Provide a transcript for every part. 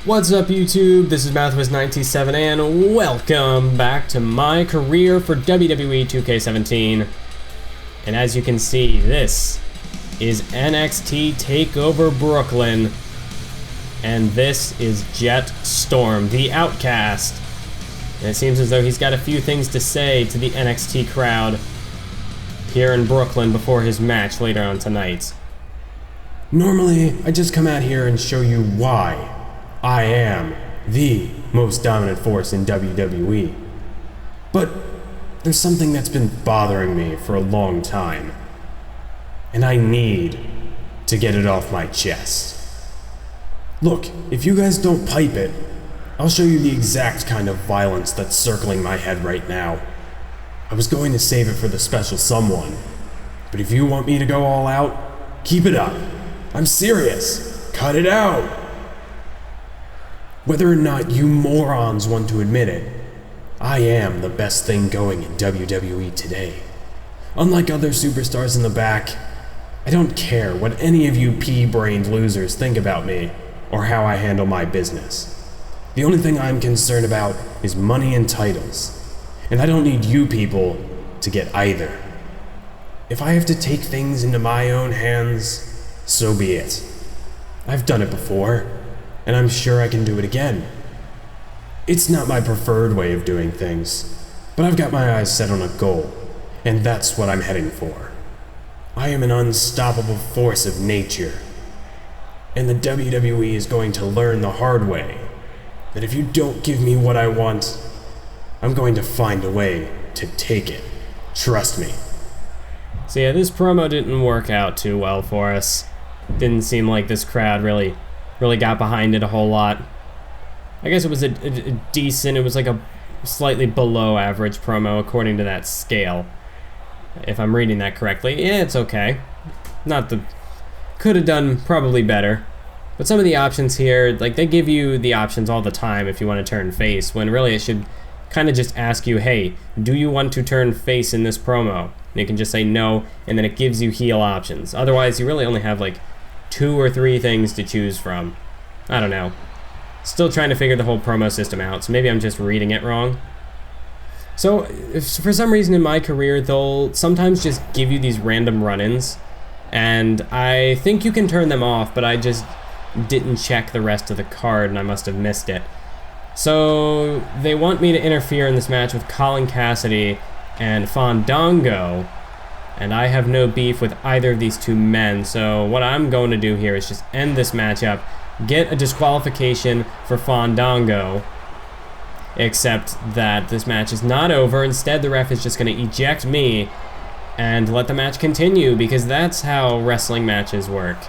What's up YouTube, this is Vaudevillains and welcome back to my career for WWE 2K17. And as you can see, this is NXT Takeover Brooklyn. And this is Jett Storm, the Outcast. And it seems as though he's got a few things to say to the NXT crowd here in Brooklyn before his match later on tonight. Normally, I just come out here and show you why I am the most dominant force in WWE. But there's something that's been bothering me for a long time, and I need to get it off my chest. Look, if you guys don't pipe it, I'll show you the exact kind of violence that's circling my head right now. I was going to save it for the special someone, but if you want me to go all out, keep it up. I'm serious. Cut it out. Whether or not you morons want to admit it, I am the best thing going in WWE today. Unlike other superstars in the back, I don't care what any of you pea-brained losers think about me or how I handle my business. The only thing I'm concerned about is money and titles, and I don't need you people to get either. If I have to take things into my own hands, so be it. I've done it before, and I'm sure I can do it again. It's not my preferred way of doing things, but I've got my eyes set on a goal, and that's what I'm heading for. I am an unstoppable force of nature, and the WWE is going to learn the hard way that if you don't give me what I want, I'm going to find a way to take it. Trust me. So yeah, this promo didn't work out too well for us. Didn't seem like this crowd really got behind it a whole lot. I guess it was a decent, it was like a slightly below average promo according to that scale. If I'm reading that correctly. Yeah, it's okay. Could have done probably better. But some of the options here, like they give you the options all the time if you want to turn face, when really it should kind of just ask you, hey, do you want to turn face in this promo? And you can just say no, and then it gives you heel options. Otherwise, you really only have like 2 or 3 things to choose from. I don't know. Still trying to figure the whole promo system out, so maybe I'm just reading it wrong. So, if for some reason in my career, they'll sometimes just give you these random run-ins, and I think you can turn them off, but I just didn't check the rest of the card, and I must have missed it. So, they want me to interfere in this match with Colin Cassidy and Fandango, and I have no beef with either of these two men, so what I'm going to do here is just end this matchup, get a disqualification for Fandango, except that this match is not over. Instead, the ref is just going to eject me and let the match continue, because that's how wrestling matches work.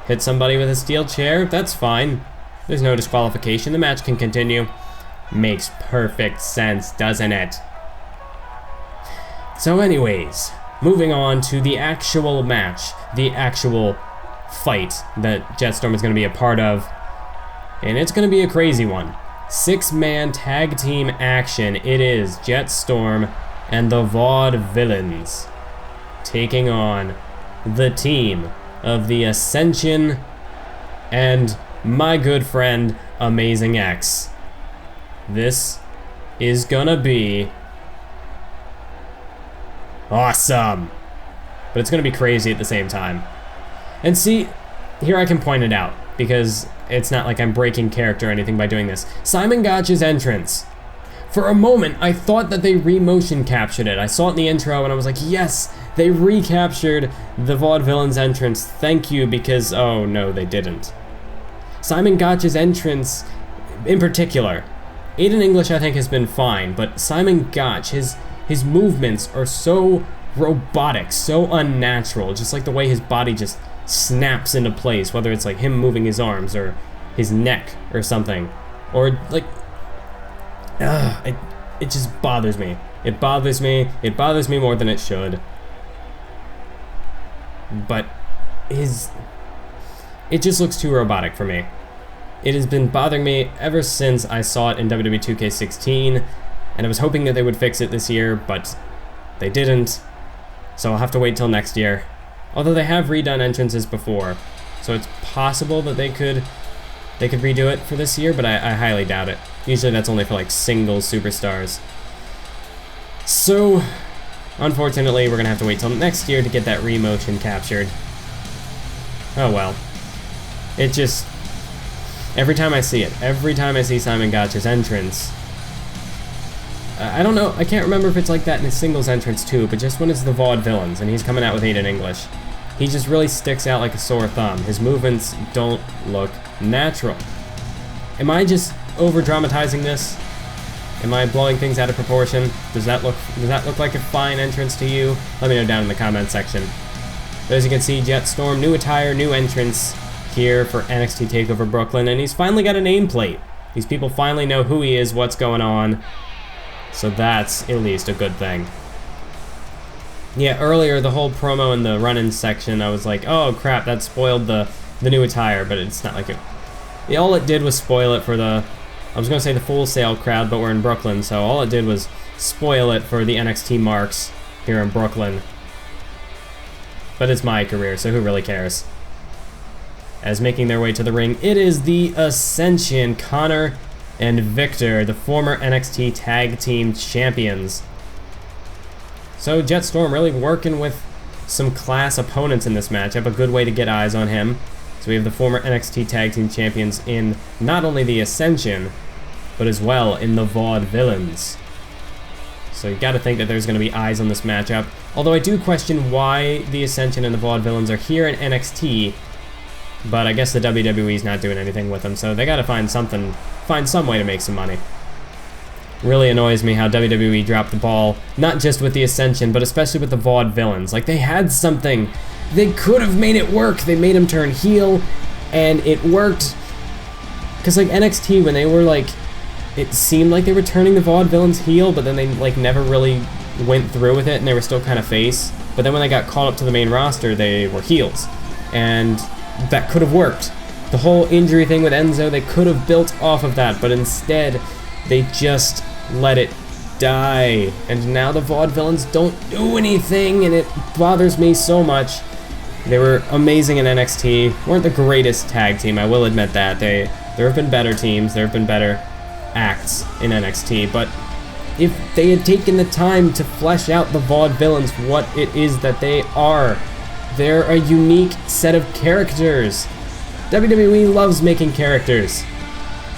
Hit somebody with a steel chair, that's fine. There's no disqualification, the match can continue. Makes perfect sense, doesn't it? So anyways, moving on to the actual match, the actual fight that Jett Storm is going to be a part of. And it's going to be a crazy one. 6-man tag team action. It is Jett Storm and the Vaudevillains taking on the team of the Ascension and my good friend Amazing X. This is gonna be awesome, but it's gonna be crazy at the same time. And see, here I can point it out, because it's not like I'm breaking character or anything by doing this. Simon Gotch's entrance. For a moment, I thought that they re-motion captured it. I saw it in the intro and I was like, yes, they recaptured the Vaudevillains entrance. Thank you, because, oh no, they didn't. Simon Gotch's entrance, in particular, Aiden English I think has been fine, but Simon Gotch, his movements are so robotic, so unnatural, just like the way his body just snaps into place, whether it's like him moving his arms or his neck or something, or like, it just bothers me. It bothers me more than it should. But it just looks too robotic for me. It has been bothering me ever since I saw it in WWE 2K16, and I was hoping that they would fix it this year, but they didn't, so I'll have to wait till next year. Although they have redone entrances before, so it's possible that they could they could redo it for this year, but I highly doubt it. Usually that's only for like single superstars. So, unfortunately, we're gonna have to wait till next year to get that remotion captured. Oh well. It just, every time I see it, every time I see Simon Gotch's entrance, I don't know, I can't remember if it's like that in his singles entrance too, but just when it's the Vaudevillains and he's coming out with Aiden English, he just really sticks out like a sore thumb. His movements don't look natural. Am I just over dramatizing this? Am I blowing things out of proportion? Does that look like a fine entrance to you? Let me know down in the comment section. But as you can see, Jett Storm, new attire, new entrance here for NXT Takeover Brooklyn, and he's finally got a nameplate. These people finally know who he is, what's going on. So that's at least a good thing. Yeah, earlier, the whole promo in the run-in section, I was like, oh crap, that spoiled the new attire, but it's not like it. All it did was spoil it for the, I was gonna say the Full Sail crowd, but we're in Brooklyn, so all it did was spoil it for the NXT marks here in Brooklyn. But it's my career, so who really cares? As making their way to the ring, it is the Ascension, Connor and Victor, the former NXT Tag Team Champions. So Jett Storm really working with some class opponents in this matchup, a good way to get eyes on him. So we have the former NXT Tag Team Champions in not only the Ascension, but as well in the Vaudevillains. So you gotta think that there's gonna be eyes on this matchup. Although I do question why the Ascension and the Vaudevillains are here in NXT, but I guess the WWE's not doing anything with them, so they gotta find some way to make some money. Really annoys me how WWE dropped the ball, not just with the Ascension, but especially with the Vaudevillains. Like, they had something. They could have made it work. They made him turn heel, and it worked. Because, like, NXT, when they were, like, it seemed like they were turning the Vaudevillains heel, but then they, like, never really went through with it, and they were still kind of face. But then when they got called up to the main roster, they were heels. And that could have worked. The whole injury thing with Enzo, they could have built off of that, but instead, they just let it die. And now the Vaudevillains don't do anything, and it bothers me so much. They were amazing in NXT, weren't the greatest tag team, I will admit that. There have been better teams, there have been better acts in NXT, but if they had taken the time to flesh out the Vaudevillains, what it is that they are, they're a unique set of characters. WWE loves making characters.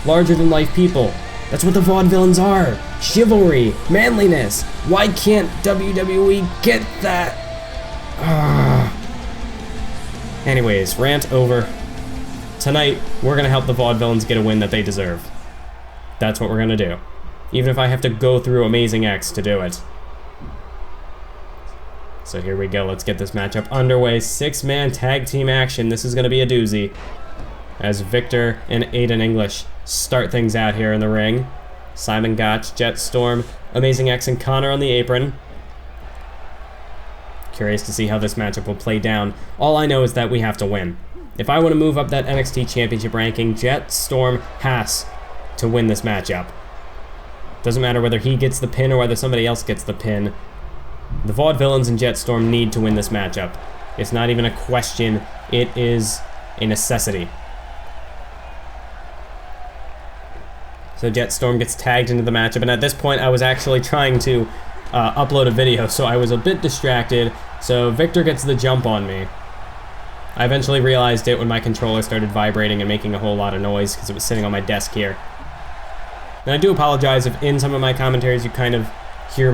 Larger-than-life people. That's what the Vaudevillains are. Chivalry, manliness. Why can't WWE get that? Anyways, rant over. Tonight, we're gonna help the Vaudevillains get a win that they deserve. That's what we're gonna do. Even if I have to go through Amazing X to do it. So here we go, let's get this matchup underway. 6-man tag team action. This is gonna be a doozy. As Victor and Aiden English start things out here in the ring. Simon Gotch, Jett Storm, Amazing X, and Connor on the apron. Curious to see how this matchup will play down. All I know is that we have to win. If I want to move up that NXT Championship ranking, Jett Storm has to win this matchup. Doesn't matter whether he gets the pin or whether somebody else gets the pin. The Vaudevillains and Jett Storm need to win this matchup. It's not even a question. It is a necessity. So Jett Storm gets tagged into the matchup, and at this point I was actually trying to upload a video, so I was a bit distracted. So Victor gets the jump on me. I eventually realized it when my controller started vibrating and making a whole lot of noise because it was sitting on my desk here. And I do apologize if in some of my commentaries you kind of hear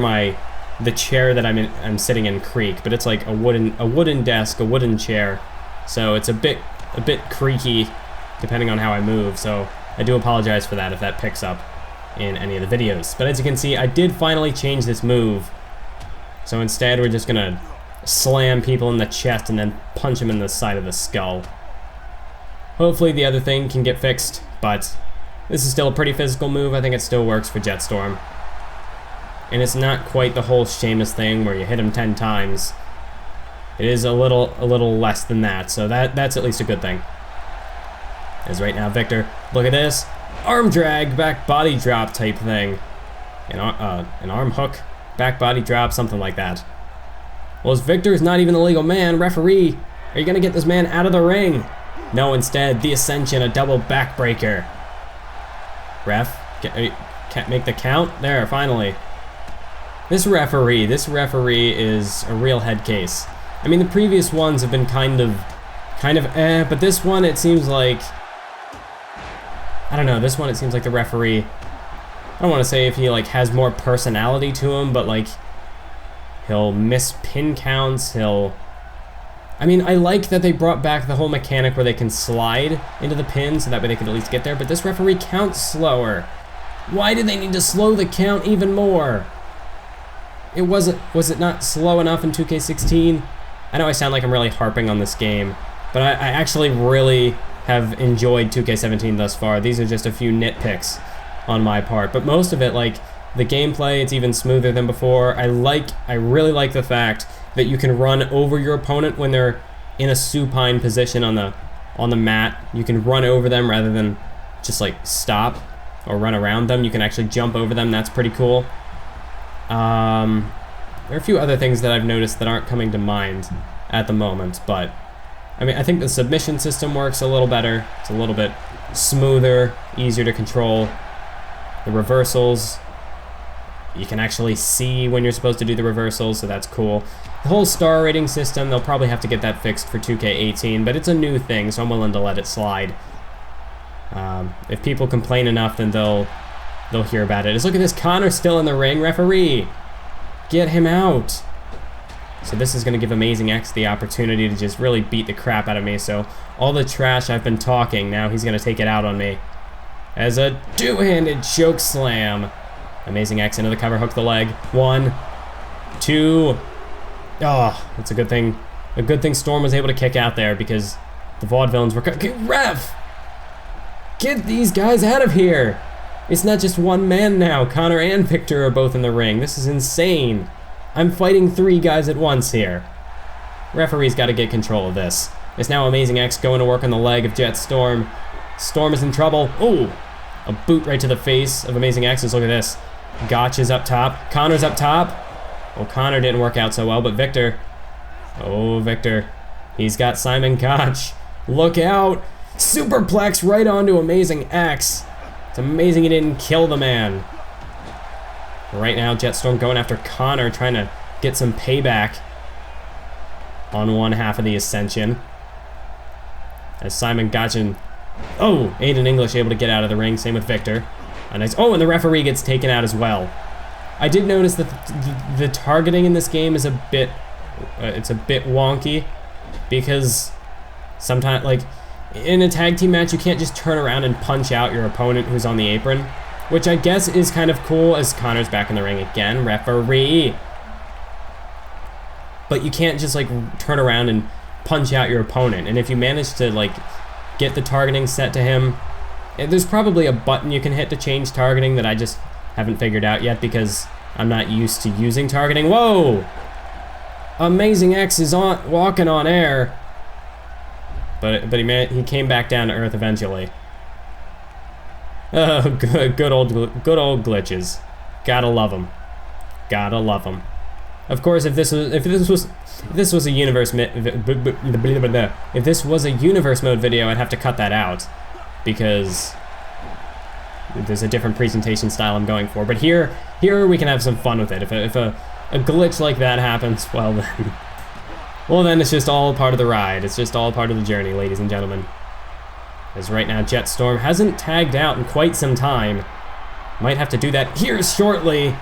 the chair that I'm sitting in creak, but it's like a wooden desk, a wooden chair, so it's a bit creaky depending on how I move. So I do apologize for that if that picks up in any of the videos. But as you can see, I did finally change this move. So instead, we're just gonna slam people in the chest and then punch them in the side of the skull. Hopefully the other thing can get fixed, but this is still a pretty physical move. I think it still works for Jett Storm. And it's not quite the whole Sheamus thing where you hit him 10 times. It is a little less than that, so that's at least a good thing. As right now, Victor, look at this. Arm drag, back body drop type thing. An arm hook, back body drop, something like that. Well, as Victor is not even the legal man, referee, are you going to get this man out of the ring? No, instead, the Ascension, a double backbreaker. Ref, can't make the count? There, finally. This referee is a real head case. I mean, the previous ones have been kind of but this one, it seems like, I don't know, this one it seems like the referee, I don't want to say if he like has more personality to him, but like, he'll miss pin counts, I mean, I like that they brought back the whole mechanic where they can slide into the pin so that way they can at least get there, but this referee counts slower. Why did they need to slow the count even more? Was it not slow enough in 2K16? I know I sound like I'm really harping on this game, but I actually really have enjoyed 2K17 thus far. These are just a few nitpicks on my part, but most of it, like, the gameplay, it's even smoother than before. I really like the fact that you can run over your opponent when they're in a supine position on the mat. You can run over them rather than just like stop or run around them. You can actually jump over them. That's pretty cool. There are a few other things that I've noticed that aren't coming to mind at the moment, but I mean, I think the submission system works a little better. It's a little bit smoother, easier to control. The reversals, you can actually see when you're supposed to do the reversals, so that's cool. The whole star rating system, they'll probably have to get that fixed for 2K18, but it's a new thing, so I'm willing to let it slide. If people complain enough, then they'll hear about it. Just look at this, Connor's still in the ring. Referee, get him out. So this is going to give Amazing X the opportunity to just really beat the crap out of me. So all the trash I've been talking, now he's going to take it out on me. As a two-handed choke slam. Amazing X into the cover, hook the leg. 1, 2. Oh, that's a good thing. A good thing Storm was able to kick out there because the Vaudevillains were... Ref! Get these guys out of here! It's not just one man now. Connor and Victor are both in the ring. This is insane. I'm fighting 3 guys at once here. Referee's got to get control of this. It's now Amazing X going to work on the leg of Jett Storm. Storm is in trouble. Oh! A boot right to the face of Amazing X. Look at this. Gotch is up top. Connor's up top. Well, Connor didn't work out so well, but Victor. Oh, Victor. He's got Simon Gotch. Look out! Superplex right onto Amazing X. It's amazing he didn't kill the man. Right now, Jett Storm going after Connor, trying to get some payback on one half of the Ascension. As Simon Gotch and... Oh, Aiden English able to get out of the ring. Same with Victor. A nice... Oh, and the referee gets taken out as well. I did notice that the targeting in this game is a bit... it's a bit wonky. Because sometimes, like, in a tag team match, you can't just turn around and punch out your opponent who's on the apron. Which I guess is kind of cool as Connor's back in the ring again. Referee. But you can't just, like, turn around and punch out your opponent. And if you manage to, like... get the targeting set to him. There's probably a button you can hit to change targeting that I just haven't figured out yet because I'm not used to using targeting. Whoa! Amazing X is walking on air. But he came back down to earth eventually. Oh, good old glitches. Gotta love them. Gotta love them. Of course, if this was a universe mode video, I'd have to cut that out because there's a different presentation style I'm going for. But here we can have some fun with it. If a glitch like that happens, well then it's just all part of the ride. It's just all part of the journey, ladies and gentlemen. As right now, Jett Storm hasn't tagged out in quite some time. Might have to do that here shortly.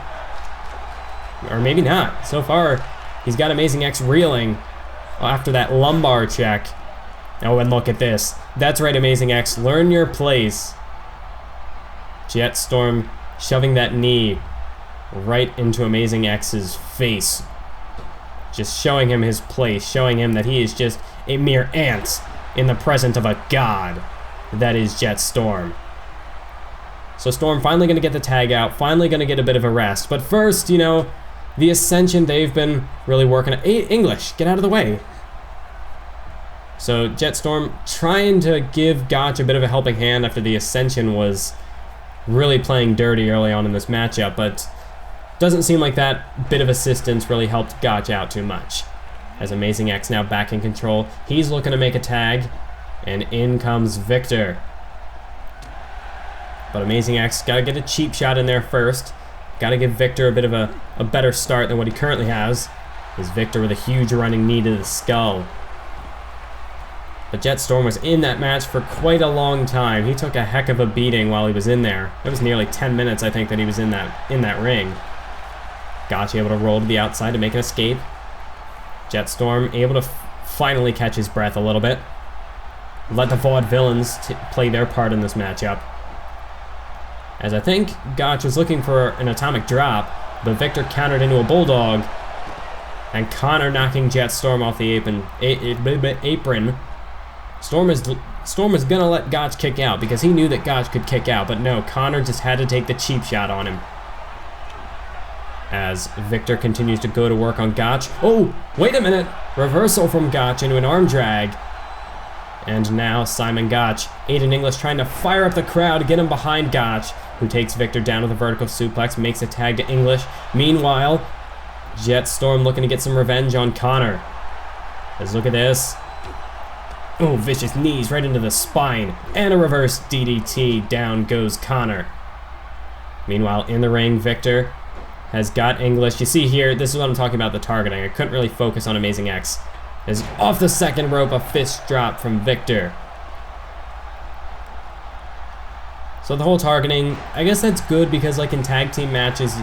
Or maybe not. So far, he's got Amazing X reeling after that lumbar check. Oh, and look at this. That's right, Amazing X. Learn your place. Jett Storm shoving that knee right into Amazing X's face. Just showing him his place. Showing him that he is just a mere ant in the presence of a god. That is Jett Storm. So Storm finally going to get the tag out. Finally going to get a bit of a rest. But first, you know... the Ascension, they've been really working... Hey, English, get out of the way. So Jett Storm trying to give Gotch a bit of a helping hand after the Ascension was really playing dirty early on in this matchup, but doesn't seem like that bit of assistance really helped Gotch out too much. As Amazing X now back in control, he's looking to make a tag. And in comes Victor. But Amazing X gotta get a cheap shot in there first. Gotta give Victor a bit of a better start than what he currently has. Is Victor with a huge running knee to the skull. But Jett Storm was in that match for quite a long time. He took a heck of a beating while he was in there. It was nearly 10 minutes, I think, that he was in that ring. Gotch able to roll to the outside to make an escape. Jett Storm able to finally catch his breath a little bit. Let the Vaudevillains play their part in this matchup. As I think Gotch was looking for an atomic drop, but Victor countered into a bulldog. And Connor knocking Jett Storm off the apron. Storm was gonna let Gotch kick out because he knew that Gotch could kick out, but no, Connor just had to take the cheap shot on him. As Victor continues to go to work on Gotch. Oh, wait a minute! Reversal from Gotch into an arm drag. And now Simon Gotch, Aiden English trying to fire up the crowd to get him behind Gotch, who takes Victor down with a vertical suplex, makes a tag to English. Meanwhile, Jett Storm looking to get some revenge on Connor. Let's look at this. Oh, vicious knees right into the spine. And a reverse DDT. Down goes Connor. Meanwhile, in the ring, Victor has got English. You see here, this is what I'm talking about, the targeting. I couldn't really focus on Amazing X. Is off the second rope, a fist drop from Victor. So the whole targeting, I guess that's good because like in tag team matches,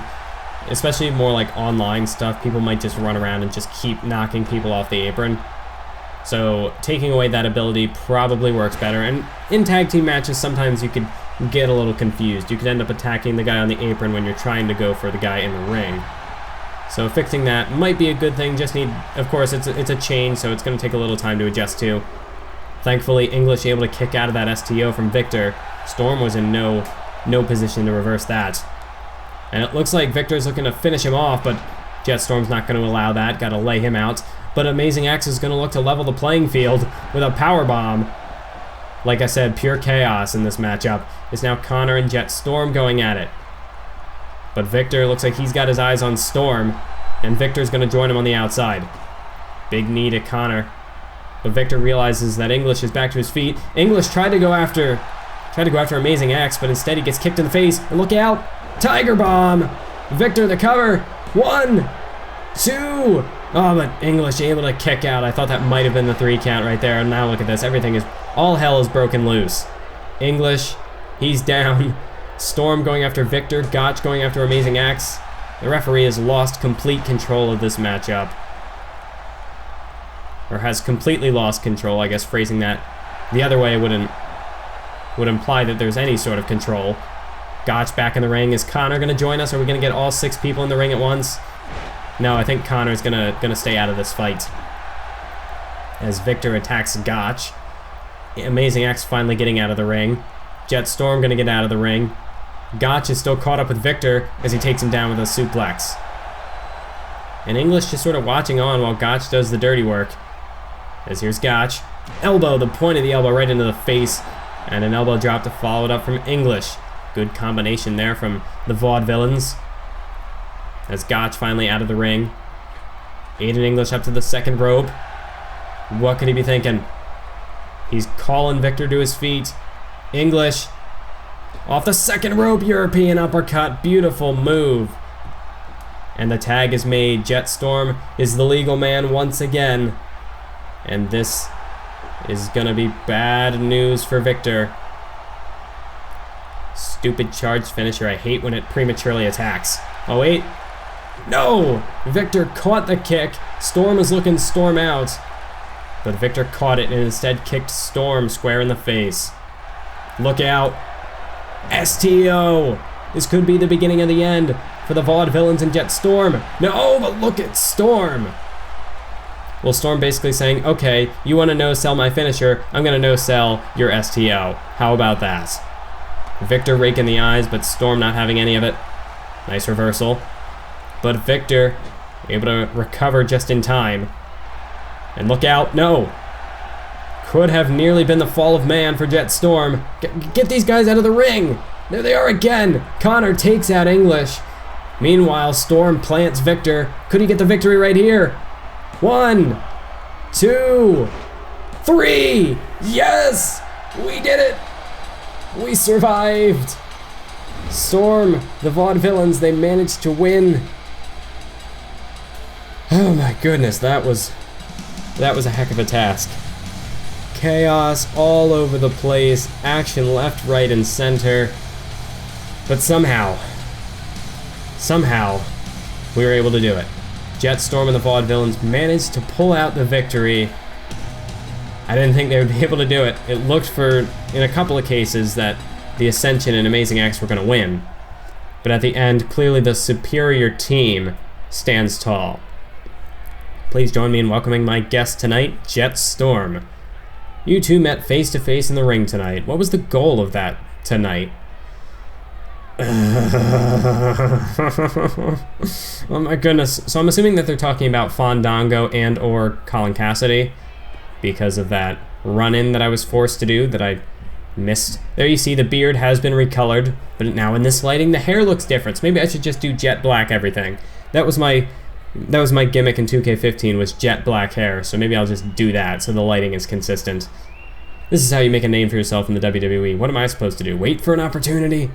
especially more like online stuff, people might just run around and just keep knocking people off the apron. So taking away that ability probably works better. And in tag team matches, sometimes you could get a little confused. You could end up attacking the guy on the apron when you're trying to go for the guy in the ring. So fixing that might be a good thing. Just need, of course, it's a change, so it's going to take a little time to adjust to. Thankfully, English able to kick out of that STO from Victor. Storm was in no position to reverse that. And it looks like Victor's looking to finish him off, but Jett Storm's not going to allow that. Got to lay him out. But Amazing X is going to look to level the playing field with a powerbomb. Like I said, pure chaos in this matchup. It's now Connor and Jett Storm going at it. But Victor looks like he's got his eyes on Storm, and Victor's going to join him on the outside. Big knee to Connor. But Victor realizes that English is back to his feet. English tried to go after Amazing X, but instead he gets kicked in the face. And look out! Tiger Bomb! Victor the cover! 1, 2. Oh, but English able to kick out. I thought that might have been the 3 count right there. And now look at this. All hell is broken loose. English, he's down. Storm going after Victor. Gotch going after Amazing X. The referee has lost complete control of this matchup. Or has completely lost control. I guess phrasing that the other way would imply that there's any sort of control. Gotch back in the ring. Is Connor going to join us? Are we going to get all 6 people in the ring at once? No, I think Connor's gonna stay out of this fight. As Victor attacks Gotch. Amazing X finally getting out of the ring. Jett Storm gonna get out of the ring. Gotch is still caught up with Victor as he takes him down with a suplex. And English just sort of watching on while Gotch does the dirty work. As here's Gotch. Elbow, the point of the elbow right into the face. And an elbow drop to follow it up from English. Good combination there from the Vaudevillains. As Gotch finally out of the ring. Aiden English up to the second rope. What could he be thinking? He's calling Victor to his feet. English off the second rope, European uppercut. Beautiful move. And the tag is made. Jett Storm is the legal man once again. And this is gonna be bad news for Victor. Stupid charge finisher. I hate when it prematurely attacks. Oh wait. No! Victor caught the kick. Storm is looking Storm out. But Victor caught it and instead kicked Storm square in the face. Look out. STO! This could be the beginning of the end for the Vaudevillains and Jett Storm. No, but look at Storm. Well, Storm basically saying, okay, you want to no-sell my finisher, I'm going to no-sell your STO. How about that? Victor raking the eyes, but Storm not having any of it. Nice reversal. But Victor able to recover just in time. And look out, no. Could have nearly been the fall of man for Jett Storm. Get these guys out of the ring. There they are again. Connor takes out English. Meanwhile, Storm plants Victor. Could he get the victory right here? 1, 2. 3! Yes! We did it! We survived! Storm, the Vaudevillains, they managed to win. Oh my goodness, that was a heck of a task. Chaos all over the place, action left, right, and center. But somehow, we were able to do it. Jett Storm and the Vaudevillains managed to pull out the victory. I didn't think they would be able to do it. It looked in a couple of cases, that the Ascension and Amazing X were going to win. But at the end, clearly the superior team stands tall. Please join me in welcoming my guest tonight, Jett Storm. You two met face to face in the ring tonight. What was the goal of that tonight? Oh my goodness. So I'm assuming that they're talking about Fandango and or Colin Cassidy because of that run-in that I was forced to do that I missed. There you see the beard has been recolored, but now in this lighting the hair looks different. So maybe I should just do jet black everything. That was my gimmick in 2K15 was jet black hair, so maybe I'll just do that so the lighting is consistent. This is how you make a name for yourself in the WWE. What am I supposed to do? Wait for an opportunity?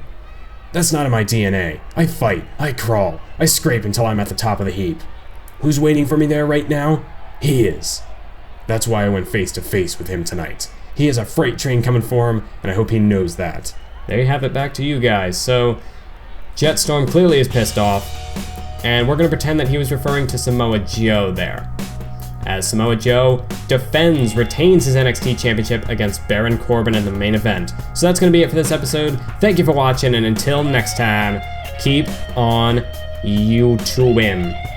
That's not in my DNA. I fight, I crawl, I scrape until I'm at the top of the heap. Who's waiting for me there right now? He is. That's why I went face to face with him tonight. He has a freight train coming for him, and I hope he knows that. There you have it, back to you guys. So, Jett Storm clearly is pissed off, and we're going to pretend that he was referring to Samoa Joe there. As Samoa Joe retains his NXT Championship against Baron Corbin in the main event. So that's going to be it for this episode. Thank you for watching, and until next time, keep on YouTubing.